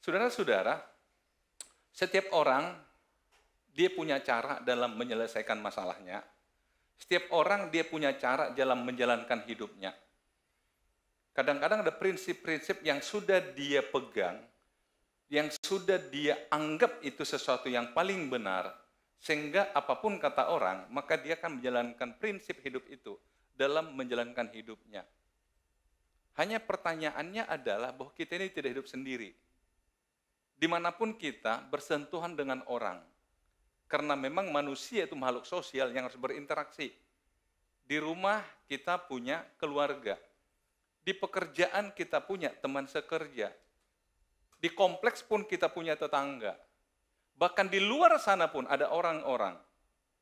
Saudara-saudara, setiap orang dia punya cara dalam menyelesaikan masalahnya. Setiap orang dia punya cara dalam menjalankan hidupnya. Kadang-kadang ada prinsip-prinsip yang sudah dia pegang, yang sudah dia anggap itu sesuatu yang paling benar, sehingga apapun kata orang, maka dia akan menjalankan prinsip hidup itu dalam menjalankan hidupnya. Hanya pertanyaannya adalah bahwa kita ini tidak hidup sendiri. Dimanapun kita bersentuhan dengan orang. Karena memang manusia itu makhluk sosial yang harus berinteraksi. Di rumah kita punya keluarga. Di pekerjaan kita punya teman sekerja. Di kompleks pun kita punya tetangga. Bahkan di luar sana pun ada orang-orang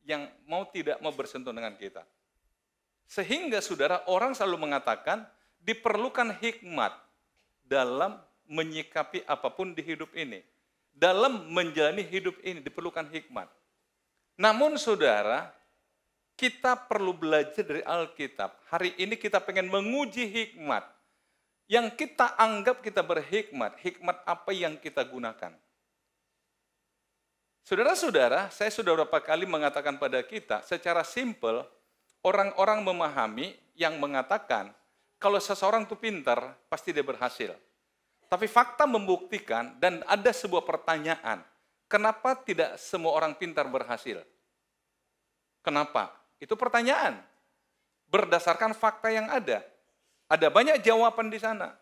yang tidak mau bersentuhan dengan kita. Sehingga saudara, orang selalu mengatakan diperlukan hikmat dalam menyikapi apapun di hidup ini. Dalam menjalani hidup ini diperlukan hikmat. Namun saudara, kita perlu belajar dari Alkitab. Hari ini kita pengen menguji hikmat. Yang kita anggap kita berhikmat. Hikmat apa yang kita gunakan? Saudara-saudara, saya sudah beberapa kali mengatakan pada kita, secara simpel, orang-orang memahami yang mengatakan, kalau seseorang itu pintar, pasti dia berhasil. Tapi fakta membuktikan dan ada sebuah pertanyaan, kenapa tidak semua orang pintar berhasil? Kenapa? Itu pertanyaan. Berdasarkan fakta yang ada. Ada banyak jawaban di sana.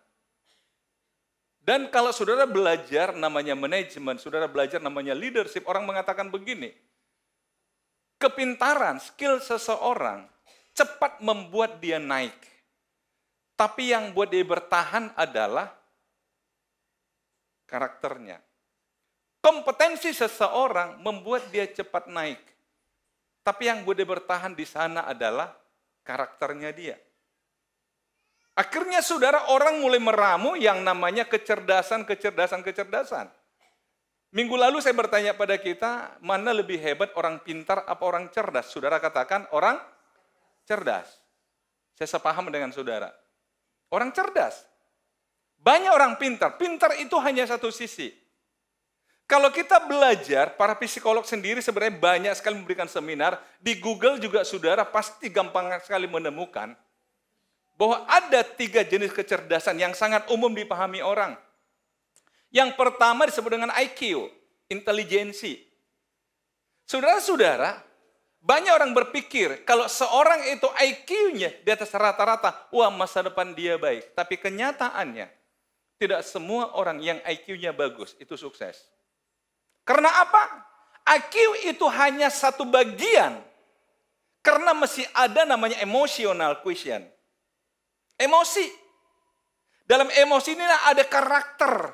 Dan kalau saudara belajar namanya manajemen, saudara belajar namanya leadership, orang mengatakan begini, kepintaran, skill seseorang cepat membuat dia naik. Tapi yang buat dia bertahan adalah karakternya. Kompetensi seseorang membuat dia cepat naik. Tapi yang buat dia bertahan di sana adalah karakternya dia. Akhirnya saudara, orang mulai meramu yang namanya kecerdasan. Minggu lalu saya bertanya pada kita, mana lebih hebat, orang pintar apa orang cerdas? Saudara katakan orang cerdas. Saya sepaham dengan saudara. Orang cerdas. Banyak orang pintar. Pintar itu hanya satu sisi. Kalau kita belajar, para psikolog sendiri sebenarnya banyak sekali memberikan seminar. Di Google juga saudara pasti gampang sekali menemukan bahwa ada 3 jenis kecerdasan yang sangat umum dipahami orang. Yang pertama disebut dengan IQ, intelijensi. Saudara-saudara, banyak orang berpikir kalau seorang itu IQ-nya di atas rata-rata, wah masa depan dia baik. Tapi kenyataannya, tidak semua orang yang IQ-nya bagus itu sukses. Karena apa? IQ itu hanya satu bagian. Karena masih ada namanya emotional quotient. Emosi. Dalam emosi ini ada karakter.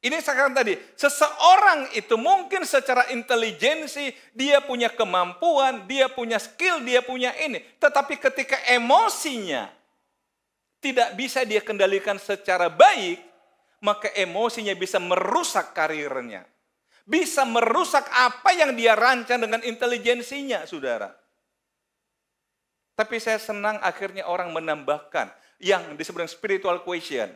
Ini sekarang tadi, seseorang itu mungkin secara intelijensi, dia punya kemampuan, dia punya skill, dia punya ini. Tetapi ketika emosinya tidak bisa dia kendalikan secara baik, maka emosinya bisa merusak karirnya. Bisa merusak apa yang dia rancang dengan intelijensinya, saudara. Tapi saya senang akhirnya orang menambahkan yang disebut spiritual quotient.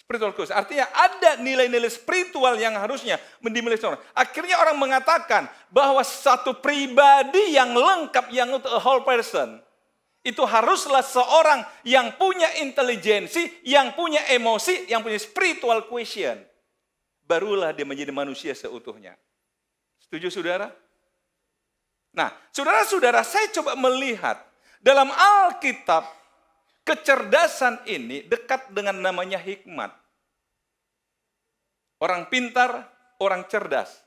Spiritual quotient, artinya ada nilai-nilai spiritual yang harusnya dimiliki seorang. Akhirnya orang mengatakan bahwa satu pribadi yang lengkap, yang untuk a whole person, itu haruslah seorang yang punya intelijensi, yang punya emosi, yang punya spiritual quotient. Barulah dia menjadi manusia seutuhnya. Setuju saudara? Nah, saudara-saudara, saya coba melihat dalam Alkitab, kecerdasan ini dekat dengan namanya hikmat. Orang pintar, orang cerdas.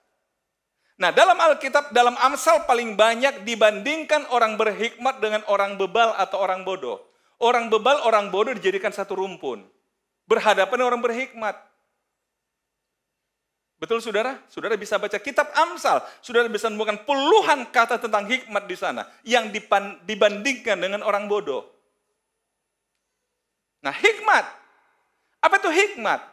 Nah, dalam Alkitab, dalam Amsal paling banyak dibandingkan orang berhikmat dengan orang bebal atau orang bodoh. Orang bebal, orang bodoh dijadikan satu rumpun. Berhadapan dengan orang berhikmat. Betul saudara? Saudara bisa baca kitab Amsal. Saudara bisa menemukan puluhan kata tentang hikmat di sana. Yang dibandingkan dengan orang bodoh. Nah, hikmat. Apa itu hikmat?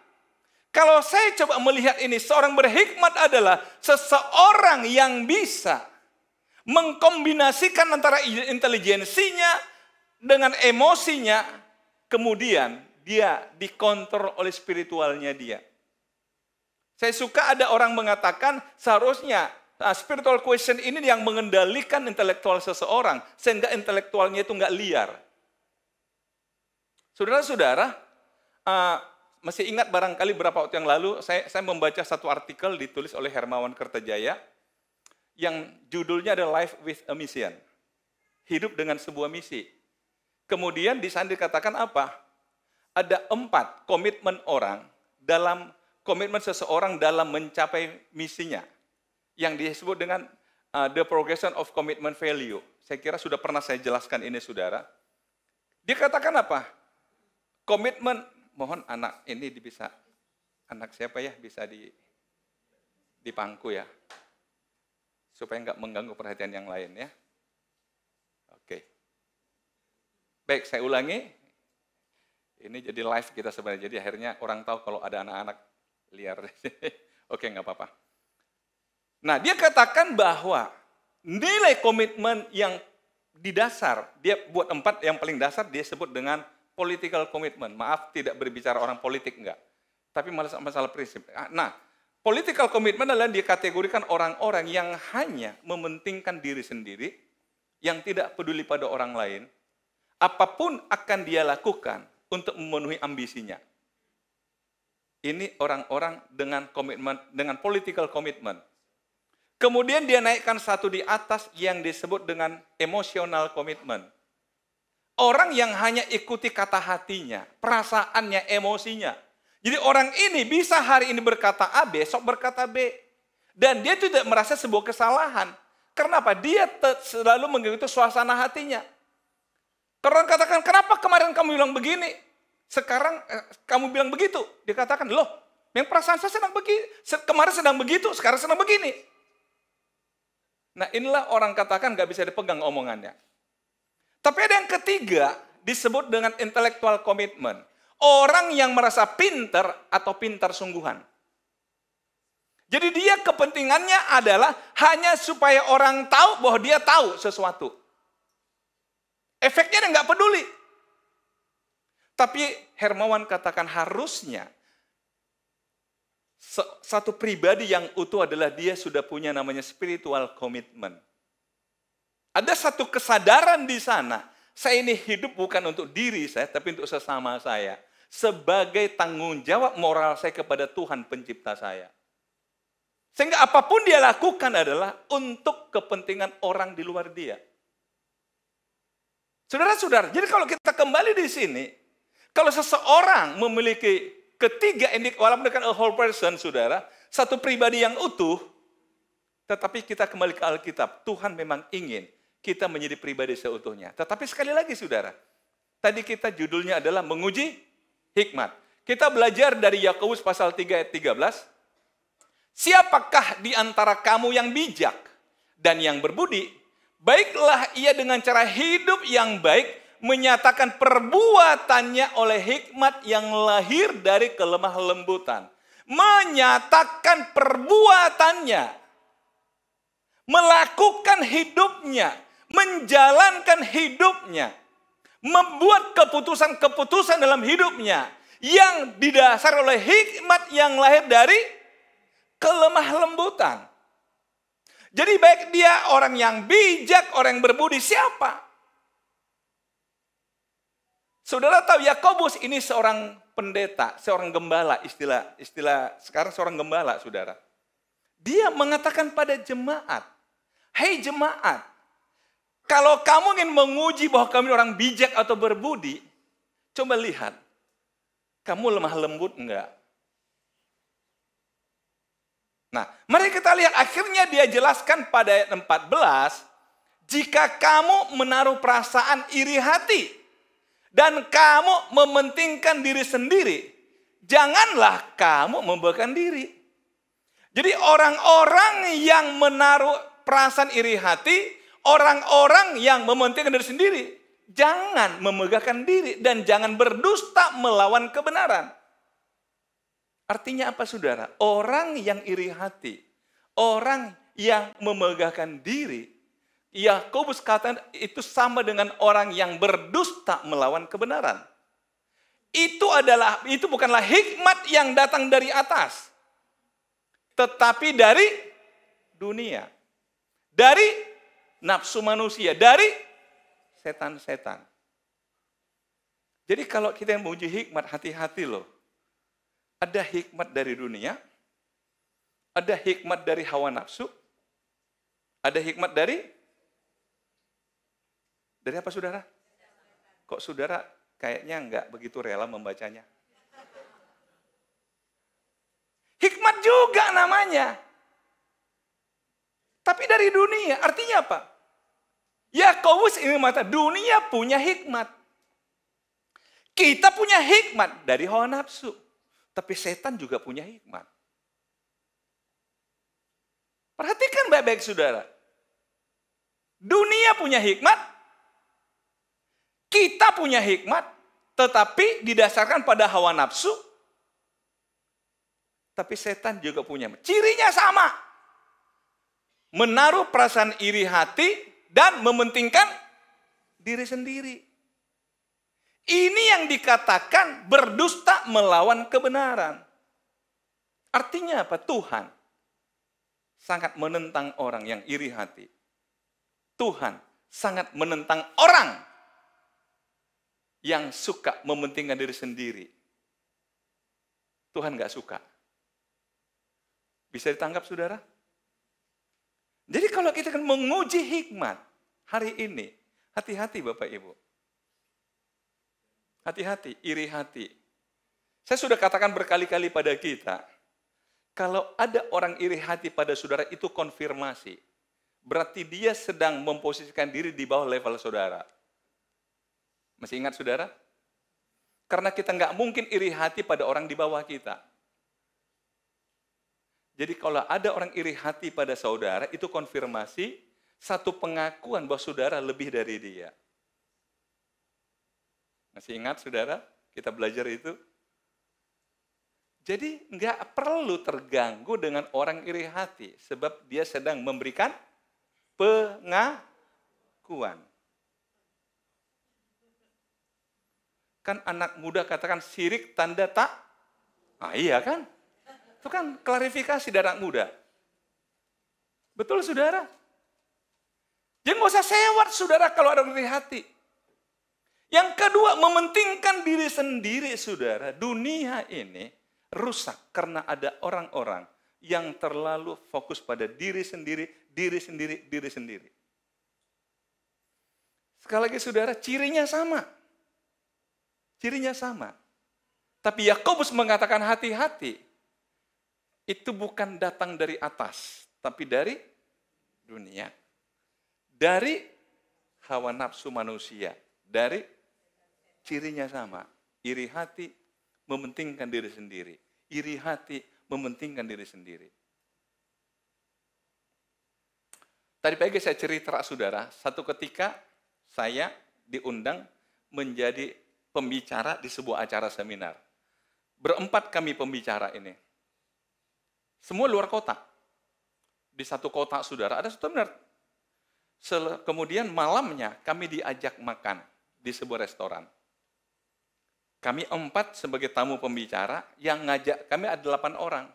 Kalau saya coba melihat ini, seorang berhikmat adalah seseorang yang bisa mengkombinasikan antara intelijensinya dengan emosinya, kemudian dia dikontrol oleh spiritualnya dia. Saya suka ada orang mengatakan seharusnya spiritual question ini yang mengendalikan intelektual seseorang, sehingga intelektualnya itu nggak liar. Saudara-saudara, masih ingat barangkali beberapa waktu yang lalu, saya membaca satu artikel ditulis oleh Hermawan Kertajaya, yang judulnya adalah Life with a Mission. Hidup dengan sebuah misi. Kemudian di sana dikatakan apa? Ada 4 komitmen seseorang dalam mencapai misinya. Yang disebut dengan the progression of commitment value. Saya kira sudah pernah saya jelaskan ini, saudara. Dia katakan apa? Komitmen, mohon anak ini bisa, anak siapa ya, bisa di pangku ya. Supaya nggak mengganggu perhatian yang lain ya. Oke. Baik, saya ulangi. Ini jadi live kita sebenarnya, jadi akhirnya orang tahu kalau ada anak-anak liar. Oke, nggak apa-apa. Nah, dia katakan bahwa nilai komitmen yang di dasar, dia buat 4 yang paling dasar, dia sebut dengan political commitment. Maaf, tidak berbicara orang politik, enggak. Tapi masalah prinsip. Nah, political commitment adalah dikategorikan orang-orang yang hanya mementingkan diri sendiri, yang tidak peduli pada orang lain, apapun akan dia lakukan untuk memenuhi ambisinya. Ini orang-orang dengan komitmen, dengan political commitment. Kemudian dia naikkan satu di atas yang disebut dengan emotional commitment. Orang yang hanya ikuti kata hatinya, perasaannya, emosinya. Jadi orang ini bisa hari ini berkata A, besok berkata B. Dan dia tidak merasa sebuah kesalahan. Kenapa? Dia selalu mengikuti suasana hatinya. Karena orang katakan, kenapa kemarin kamu bilang begini? Sekarang kamu bilang begitu. Dia katakan, loh, yang perasaan saya sedang begini. Kemarin sedang begitu, sekarang sedang begini. Nah, inilah orang katakan gak bisa dipegang omongannya. Tapi ada yang ketiga, disebut dengan intellectual commitment. Orang yang merasa pintar atau pintar sungguhan. Jadi dia kepentingannya adalah hanya supaya orang tahu bahwa dia tahu sesuatu. Efeknya dia nggak peduli. Tapi Hermawan katakan harusnya satu pribadi yang utuh adalah dia sudah punya namanya spiritual commitment. Ada satu kesadaran di sana. Saya ini hidup bukan untuk diri saya, tapi untuk sesama saya. Sebagai tanggung jawab moral saya kepada Tuhan pencipta saya. Sehingga apapun dia lakukan adalah untuk kepentingan orang di luar dia. Saudara-saudara, jadi kalau kita kembali di sini, kalau seseorang memiliki ketiga ini, walaupun bukan a whole person, saudara, satu pribadi yang utuh, tetapi kita kembali ke Alkitab, Tuhan memang ingin kita menjadi pribadi seutuhnya. Tetapi sekali lagi, saudara, tadi kita judulnya adalah menguji hikmat. Kita belajar dari Yakobus pasal 3 ayat 13. Siapakah di antara kamu yang bijak dan yang berbudi? Baiklah ia dengan cara hidup yang baik, menyatakan perbuatannya oleh hikmat yang lahir dari kelemah lembutan. Menyatakan perbuatannya, melakukan hidupnya, menjalankan hidupnya, membuat keputusan-keputusan dalam hidupnya yang didasar oleh hikmat yang lahir dari kelemah lembutan. Jadi baik dia orang yang bijak, orang yang berbudi, siapa? Saudara tahu Yakobus ini seorang pendeta, seorang gembala, istilah sekarang seorang gembala, saudara. Dia mengatakan pada jemaat, "Hei jemaat, kalau kamu ingin menguji bahwa kamu orang bijak atau berbudi, coba lihat, kamu lemah lembut enggak?" Nah, mari kita lihat akhirnya dia jelaskan pada ayat 14, jika kamu menaruh perasaan iri hati dan kamu mementingkan diri sendiri, janganlah kamu membanggakan diri. Jadi orang-orang yang menaruh perasaan iri hati, orang-orang yang mementingkan diri sendiri, jangan memegahkan diri dan jangan berdusta melawan kebenaran. Artinya apa, saudara? Orang yang iri hati, orang yang memegahkan diri, Yakobus katakan itu sama dengan orang yang berdusta melawan kebenaran. Itu bukanlah hikmat yang datang dari atas, tetapi dari dunia, dari nafsu manusia, dari setan-setan. Jadi kalau kita yang menguji hikmat, hati-hati loh. Ada hikmat dari dunia, ada hikmat dari hawa nafsu, ada hikmat dari apa saudara? Kok saudara kayaknya enggak begitu rela membacanya? Hikmat juga namanya. Tapi dari dunia, artinya apa? Yakobus ini mata dunia punya hikmat. Kita punya hikmat dari hawa nafsu. Tapi setan juga punya hikmat. Perhatikan baik-baik saudara. Dunia punya hikmat. Kita punya hikmat. Tetapi didasarkan pada hawa nafsu. Tapi setan juga punya. Cirinya sama. Menaruh perasaan iri hati dan mementingkan diri sendiri. Ini yang dikatakan berdusta melawan kebenaran. Artinya apa? Tuhan sangat menentang orang yang iri hati. Tuhan sangat menentang orang yang suka mementingkan diri sendiri. Tuhan gak suka. Bisa ditangkap saudara? Jadi kalau kita akan menguji hikmat hari ini, hati-hati Bapak Ibu. Hati-hati, iri hati. Saya sudah katakan berkali-kali pada kita, kalau ada orang iri hati pada saudara itu konfirmasi. Berarti dia sedang memposisikan diri di bawah level saudara. Masih ingat saudara? Karena kita nggak mungkin iri hati pada orang di bawah kita. Jadi kalau ada orang iri hati pada saudara, itu konfirmasi satu pengakuan bahwa saudara lebih dari dia. Masih ingat saudara, kita belajar itu? Jadi nggak perlu terganggu dengan orang iri hati, sebab dia sedang memberikan pengakuan. Kan anak muda katakan sirik tanda tak? Ah iya kan? Itu kan klarifikasi dari anak muda. Betul saudara? Jadi nggak usah sewot saudara kalau ada iri hati. Yang kedua, mementingkan diri sendiri, saudara. Dunia ini rusak karena ada orang-orang yang terlalu fokus pada diri sendiri, diri sendiri, diri sendiri. Sekali lagi, saudara, cirinya sama. Cirinya sama. Tapi Yakobus mengatakan hati-hati. Itu bukan datang dari atas, tapi dari dunia. Dari hawa nafsu manusia. Dari cirinya sama, iri hati mementingkan diri sendiri. Iri hati mementingkan diri sendiri. Tadi pagi saya cerita saudara, satu ketika saya diundang menjadi pembicara di sebuah acara seminar. Berempat kami pembicara ini. Semua luar kota. Di satu kota saudara, ada satu seminar. Kemudian malamnya kami diajak makan di sebuah restoran. Kami 4 sebagai tamu pembicara, yang ngajak kami ada 8 orang.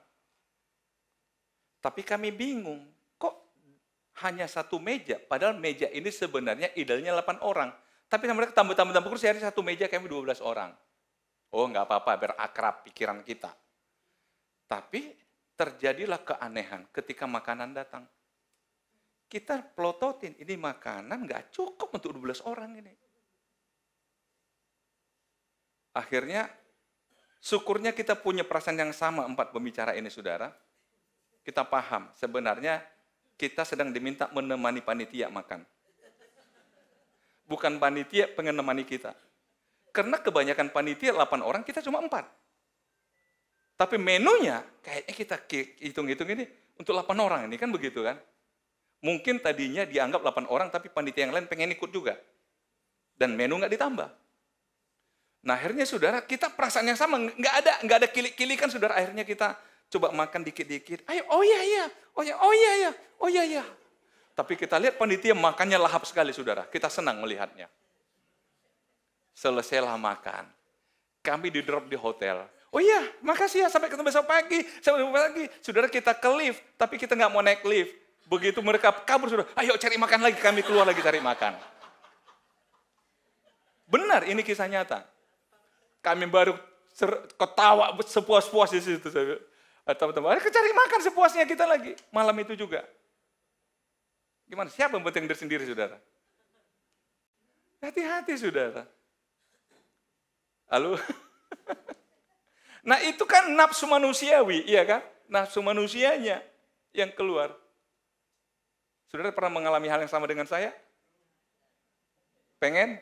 Tapi kami bingung, kok hanya satu meja, padahal meja ini sebenarnya idealnya 8 orang. Tapi mereka tambah kursi, hari satu meja kami 12 orang. Oh nggak apa-apa, biar akrab pikiran kita. Tapi terjadilah keanehan ketika makanan datang. Kita pelototin, ini makanan nggak cukup untuk 12 orang ini. Akhirnya, syukurnya kita punya perasaan yang sama 4 pembicara ini, saudara. Kita paham, sebenarnya kita sedang diminta menemani panitia makan. Bukan panitia pengen menemani kita. Karena kebanyakan panitia 8 orang, kita cuma 4. Tapi menunya, kayaknya kita hitung-hitung ini untuk 8 orang, ini kan begitu kan. Mungkin tadinya dianggap 8 orang, tapi panitia yang lain pengen ikut juga. Dan menu nggak ditambah. Nah akhirnya saudara, kita perasaan yang sama, nggak ada kilik-kilikan saudara. Akhirnya kita coba makan dikit-dikit. Ayo, oh iya. Tapi kita lihat panitia makannya lahap sekali, saudara. Kita senang melihatnya. Selesailah makan. Kami di drop di hotel. Oh iya, makasih ya, sampai ketemu besok pagi. Sampai ketemu pagi. Saudara, kita ke lift, tapi kita nggak mau naik lift. Begitu mereka kabur, saudara, ayo cari makan lagi. Kami keluar lagi cari makan. Benar, ini kisah nyata. Kami baru ketawa sepuas-puas di situ. Teman-teman, cari makan sepuasnya kita lagi. Malam itu juga. Gimana? Siapa yang penting diri sendiri, saudara? Hati-hati, saudara. Halo? Nah itu kan nafsu manusiawi, iya kan? Nafsu manusianya yang keluar. Saudara pernah mengalami hal yang sama dengan saya? Pengen?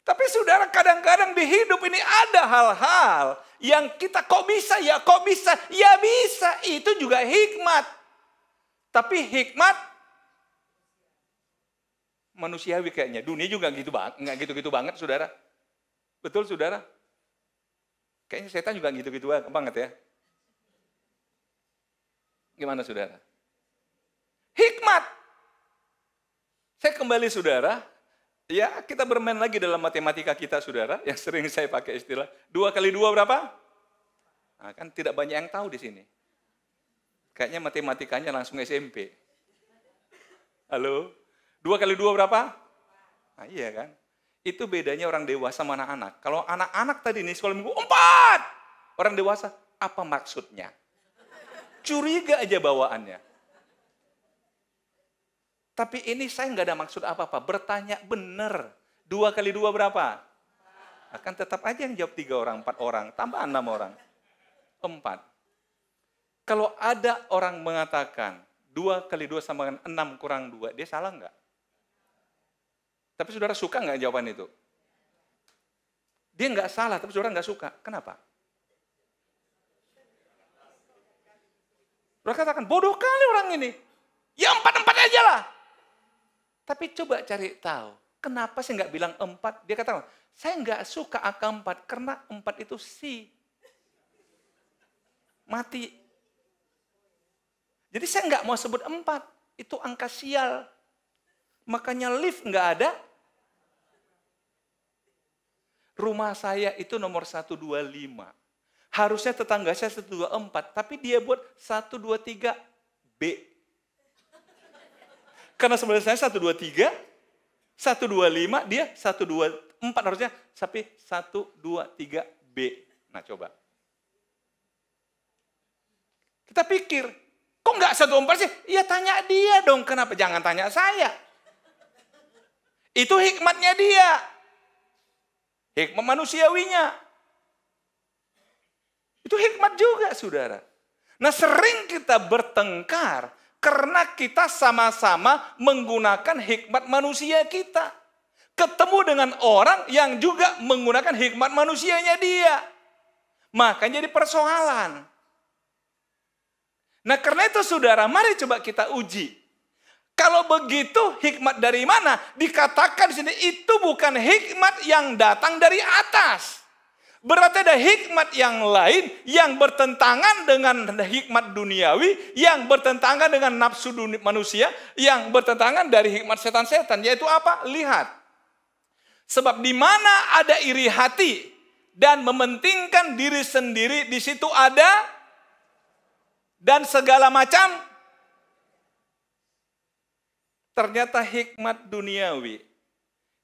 Tapi saudara, kadang-kadang di hidup ini ada hal-hal yang kita kok bisa, ya bisa. Itu juga hikmat. Tapi hikmat manusiawi kayaknya. Dunia juga nggak gitu-gitu banget, saudara. Betul, saudara? Kayaknya setan juga gitu-gitu banget ya. Gimana, saudara? Hikmat. Saya kembali, saudara. Ya, kita bermain lagi dalam matematika kita, saudara, yang sering saya pakai istilah. 2 kali 2 berapa? Nah, kan tidak banyak yang tahu di sini. Kayaknya matematikanya langsung SMP. Halo? 2 kali 2 berapa? Nah, iya kan? Itu bedanya orang dewasa sama anak-anak. Kalau anak-anak tadi nih sekolah minggu 4. Orang dewasa, apa maksudnya? Curiga aja bawaannya. Tapi ini saya nggak ada maksud apa-apa. Bertanya benar. 2 kali 2 berapa? Akan tetap aja yang jawab 3 orang, 4 orang. Tambah 6 orang. 4. Kalau ada orang mengatakan 2 kali 2 sama dengan 6 kurang 2. Dia salah nggak? Tapi saudara suka nggak jawaban itu? Dia nggak salah, tapi saudara nggak suka. Kenapa? Saudara katakan, bodoh kali orang ini. Ya 4-4 aja lah. Tapi coba cari tahu, kenapa saya nggak bilang 4? Dia katakan, saya nggak suka angka 4, karena 4 itu mati. Jadi saya nggak mau sebut 4, itu angka sial. Makanya lift nggak ada. Rumah saya itu nomor 125. Harusnya tetangga saya 124, tapi dia buat 123B. Karena sebenarnya saya 123, 125, dia 124 harusnya, tapi 123B. Nah coba. Kita pikir, kok nggak 124 sih? Ya tanya dia dong, kenapa? Jangan tanya saya. Itu hikmatnya dia. Hikmat manusiawinya. Itu hikmat juga, saudara. Nah sering kita bertengkar, karena kita sama-sama menggunakan hikmat manusia kita. Ketemu dengan orang yang juga menggunakan hikmat manusianya dia. Makanya jadi persoalan. Nah karena itu saudara, mari coba kita uji. Kalau begitu hikmat dari mana? Dikatakan di sini itu bukan hikmat yang datang dari atas. Berarti ada hikmat yang lain yang bertentangan dengan hikmat duniawi, yang bertentangan dengan nafsu manusia, yang bertentangan dari hikmat setan-setan. Yaitu apa? Lihat. Sebab di mana ada iri hati dan mementingkan diri sendiri, di situ ada dan segala macam. Ternyata hikmat duniawi,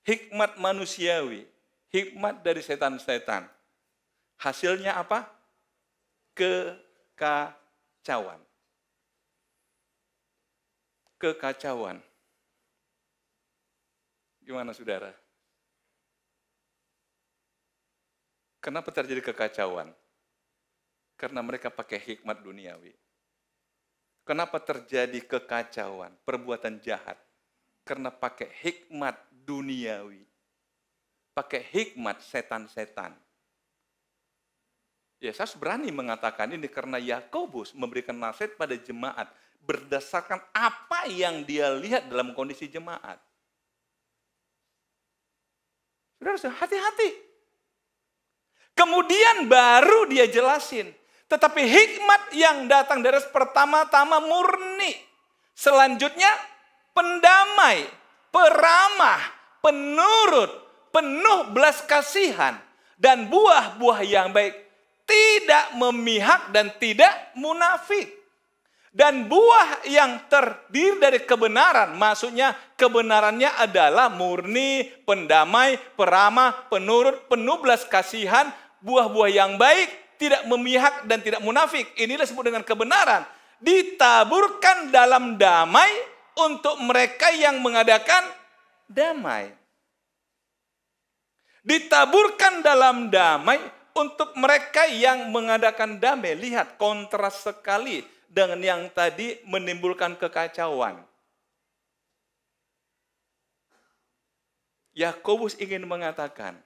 hikmat manusiawi, hikmat dari setan-setan. Hasilnya apa? Kekacauan. Kekacauan. Gimana saudara? Kenapa terjadi kekacauan? Karena mereka pakai hikmat duniawi. Kenapa terjadi kekacauan, perbuatan jahat? Karena pakai hikmat duniawi. Pakai hikmat setan-setan. Ya, saya berani mengatakan ini karena Yakobus memberikan nasihat pada jemaat berdasarkan apa yang dia lihat dalam kondisi jemaat. Saudara, hati-hati. Kemudian baru dia jelasin, Tetapi hikmat yang datang dari pertama-tama murni. Selanjutnya pendamai, peramah, penurut, penuh belas kasihan. Dan buah-buah yang baik tidak memihak dan tidak munafik. Dan buah yang terdiri dari kebenaran, maksudnya kebenarannya adalah murni, pendamai, peramah, penurut, penuh belas kasihan, buah-buah yang baik, tidak memihak dan tidak munafik. Inilah disebut dengan kebenaran. Ditaburkan dalam damai untuk mereka yang mengadakan damai. Ditaburkan dalam damai untuk mereka yang mengadakan damai. Lihat, kontras sekali dengan yang tadi menimbulkan kekacauan. Yakobus ingin mengatakan,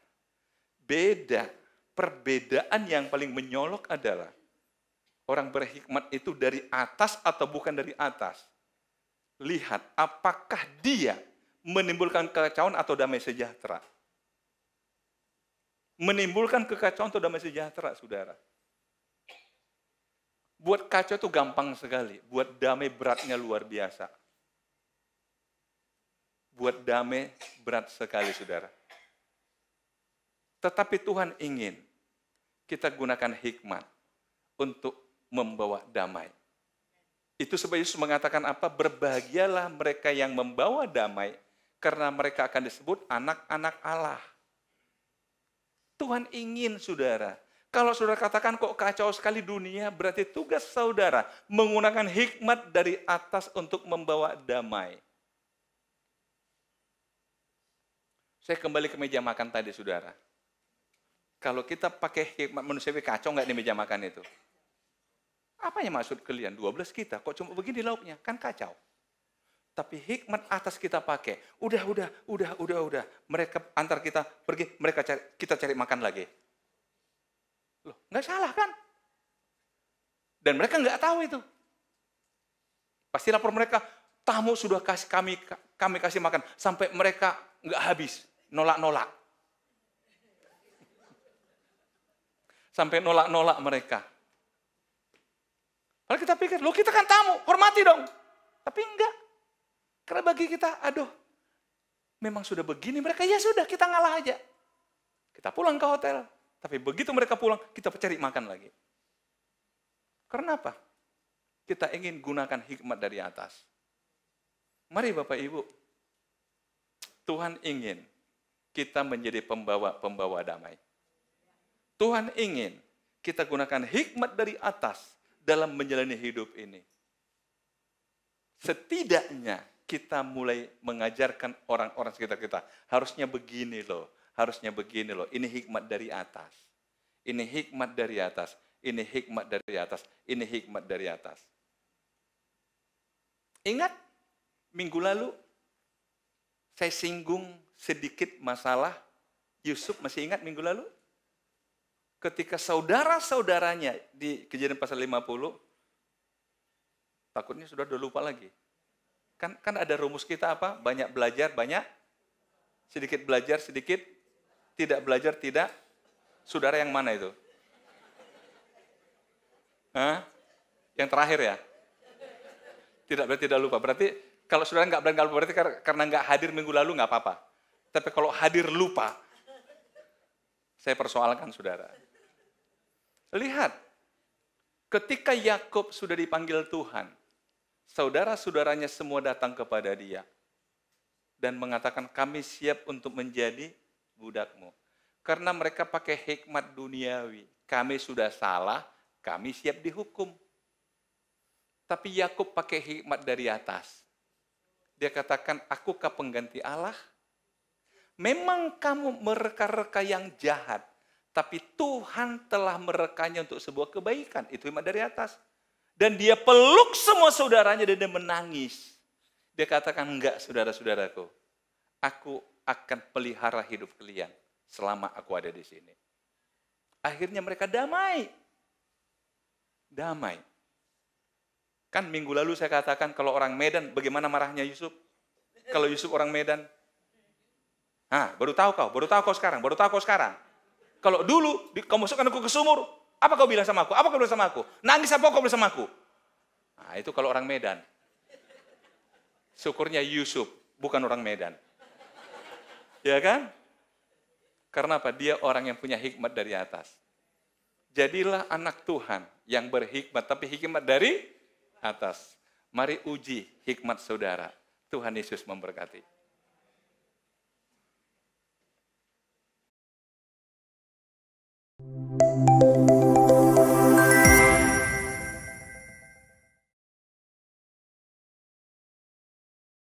perbedaan yang paling menyolok adalah orang berhikmat itu dari atas atau bukan dari atas. Lihat, apakah dia menimbulkan kekacauan atau damai sejahtera. Menimbulkan kekacauan atau damai sejahtera, saudara. Buat kacau itu gampang sekali. Buat damai beratnya luar biasa. Buat damai berat sekali, saudara. Tetapi Tuhan ingin kita gunakan hikmat untuk membawa damai. Itu sebab Yesus mengatakan apa? Berbahagialah mereka yang membawa damai, karena mereka akan disebut anak-anak Allah. Tuhan ingin, saudara. Kalau saudara katakan kok kacau sekali dunia, berarti tugas saudara menggunakan hikmat dari atas untuk membawa damai. Saya kembali ke meja makan tadi, saudara. Kalau kita pakai hikmat manusiawi, kacau nggak di meja makan itu? Apa yang maksud kalian? 12 kita, kok cuma begini lauknya? Kan kacau. Tapi hikmat atas kita pakai. Udah. Mereka antar kita pergi, kita cari makan lagi. Loh, nggak salah kan? Dan mereka nggak tahu itu. Pasti lapor mereka, tamu sudah kasih kami kasih makan sampai mereka nggak habis, nolak-nolak. Sampai nolak-nolak mereka. Kalau kita pikir, loh kita kan tamu, hormati dong. Tapi enggak. Karena bagi kita, memang sudah begini mereka, ya sudah kita ngalah aja. Kita pulang ke hotel. Tapi begitu mereka pulang, kita cari makan lagi. Karena apa? Kita ingin gunakan hikmat dari atas. Mari Bapak Ibu, Tuhan ingin kita menjadi pembawa damai. Tuhan ingin kita gunakan hikmat dari atas dalam menjalani hidup ini. Setidaknya kita mulai mengajarkan orang-orang sekitar kita. Harusnya begini loh. Ini hikmat dari atas. Ini hikmat dari atas. Ini hikmat dari atas. Ini hikmat dari atas. Ingat, minggu lalu saya singgung sedikit masalah Yusuf. Masih ingat minggu lalu? Ketika saudara-saudaranya di Kejadian pasal 50, takutnya sudah udah lupa lagi. Kan ada rumus kita apa? Banyak belajar, sedikit belajar, sedikit tidak belajar, tidak. Saudara yang mana itu? Yang terakhir ya? Tidak lupa. Berarti kalau saudara nggak lupa, berarti karena nggak hadir minggu lalu nggak apa-apa. Tapi kalau hadir lupa, saya persoalkan saudara. Lihat, ketika Yakub sudah dipanggil Tuhan, saudara-saudaranya semua datang kepada dia dan mengatakan, kami siap untuk menjadi budakmu. Karena mereka pakai hikmat duniawi. Kami sudah salah, kami siap dihukum. Tapi Yakub pakai hikmat dari atas. Dia katakan, akukah pengganti Allah? Memang kamu mereka-reka yang jahat, tapi Tuhan telah merekanya untuk sebuah kebaikan. Itu hikmat dari atas. Dan dia peluk semua saudaranya dan dia menangis. Dia katakan, enggak saudara-saudaraku, aku akan pelihara hidup kalian selama aku ada di sini. Akhirnya mereka damai. Damai. Kan minggu lalu saya katakan kalau orang Medan, bagaimana marahnya Yusuf? Kalau Yusuf orang Medan. Baru tahu kau sekarang. Kalau dulu kau masukkan aku ke sumur, Apa kau bilang sama aku? Apa kau bilang sama aku? Nangis apa kau bilang sama aku? Nah, itu kalau orang Medan. Syukurnya Yusuf, bukan orang Medan. Ya kan? Karena apa? Dia orang yang punya hikmat dari atas. Jadilah anak Tuhan yang berhikmat, tapi hikmat dari atas. Mari uji hikmat saudara. Tuhan Yesus memberkati.